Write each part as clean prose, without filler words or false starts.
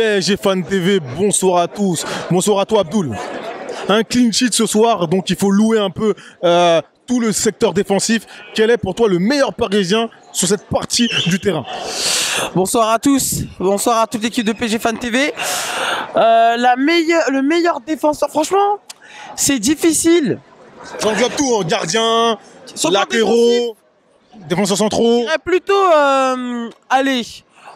PSG Fan TV, bonsoir à tous. Bonsoir à toi Abdoul. Un clean sheet ce soir, donc il faut louer un peu tout le secteur défensif. Quel est pour toi le meilleur Parisien sur cette partie du terrain? Bonsoir à tous, bonsoir à toute l'équipe de PSG Fan TV. Le meilleur défenseur, franchement, c'est difficile. J'englobe tout, hein. Gardien, latéraux, défenseurs centraux. Je dirais plutôt, allez,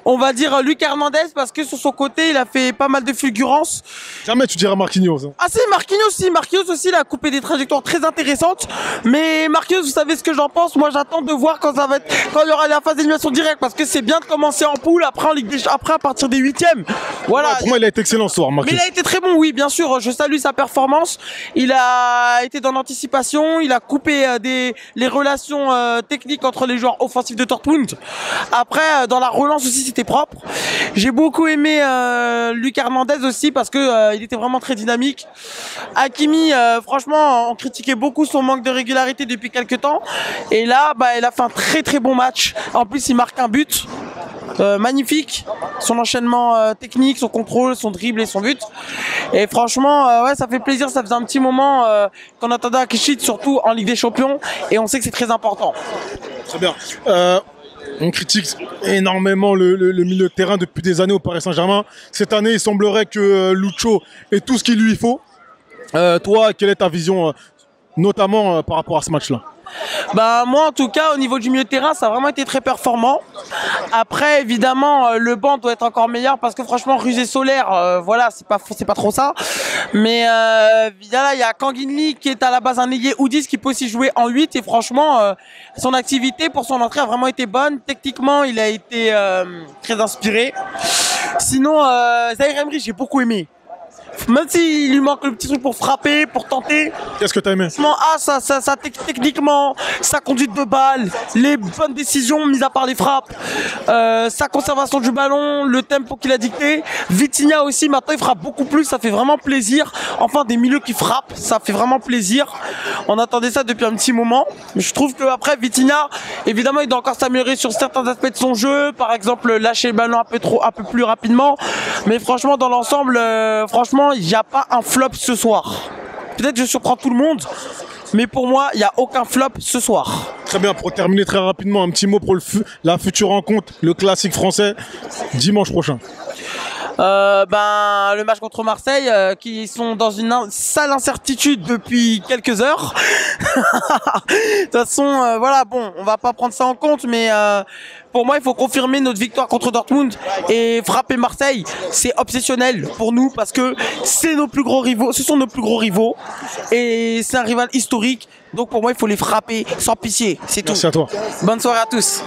on va dire Luc Hernandez parce que sur son côté, il a fait pas mal de fulgurances. Jamais tu diras Marquinhos. Hein. Ah si, Marquinhos aussi, il a coupé des trajectoires très intéressantes. Mais Marquinhos, vous savez ce que j'en pense. Moi, j'attends de voir quand il y aura la phase d'élimination directe, parce que c'est bien de commencer en poule, après à partir des huitièmes. Voilà. Ouais, pour moi, il a été excellent ce soir, Marquinhos. Mais il a été très bon, oui, bien sûr. Je salue sa performance. Il a été dans l'anticipation. Il a coupé les relations techniques entre les joueurs offensifs de Dortmund. Après, dans la relance aussi, c'était propre. J'ai beaucoup aimé Luc Hernandez aussi parce que il était vraiment très dynamique. Hakimi, franchement, on critiquait beaucoup son manque de régularité depuis quelques temps. Et là, il a fait un très très bon match. En plus, il marque un but. Magnifique, son enchaînement technique, son contrôle, son dribble et son but. Et franchement, ouais, ça fait plaisir. Ça faisait un petit moment qu'on attendait un clean sheet, surtout en Ligue des Champions, et on sait que c'est très important. Très bien. On critique énormément le milieu de terrain depuis des années au Paris Saint-Germain. Cette année, il semblerait que Lucho ait tout ce qu'il lui faut. Toi, quelle est ta vision, notamment par rapport à ce match-là? Moi en tout cas au niveau du milieu de terrain ça a vraiment été très performant. Après évidemment le banc doit être encore meilleur parce que franchement Rusé Solaire voilà c'est pas trop ça. Mais là il y a Kanginli qui est à la base un ailier ou 10 qui peut aussi jouer en 8 et franchement son activité pour son entrée a vraiment été bonne. Techniquement il a été très inspiré. Sinon Zaïre Emery j'ai beaucoup aimé. Même s'il lui manque le petit truc pour frapper, pour tenter. Qu'est-ce que t'as aimé? Techniquement, sa conduite de balle, les bonnes décisions, mis à part les frappes, sa conservation du ballon, le tempo qu'il a dicté. Vitinha aussi, maintenant il frappe beaucoup plus, ça fait vraiment plaisir. Enfin, des milieux qui frappent, ça fait vraiment plaisir. On attendait ça depuis un petit moment. Mais je trouve qu'après, Vitinha, évidemment, il doit encore s'améliorer sur certains aspects de son jeu. Par exemple, lâcher le ballon un peu plus rapidement. Mais franchement, dans l'ensemble, il n'y a pas un flop ce soir. Peut-être que je surprends tout le monde, mais pour moi, il n'y a aucun flop ce soir. Très bien, pour terminer très rapidement, un petit mot pour la future rencontre, le classique français, dimanche prochain. Le match contre Marseille qui sont dans une sale incertitude depuis quelques heures. De toute façon voilà, bon, on va pas prendre ça en compte, mais pour moi il faut confirmer notre victoire contre Dortmund et frapper Marseille, c'est obsessionnel pour nous parce que c'est nos plus gros rivaux, ce sont nos plus gros rivaux et c'est un rival historique, donc pour moi il faut les frapper sans pitié, c'est tout. Merci à toi. Bonne soirée à tous.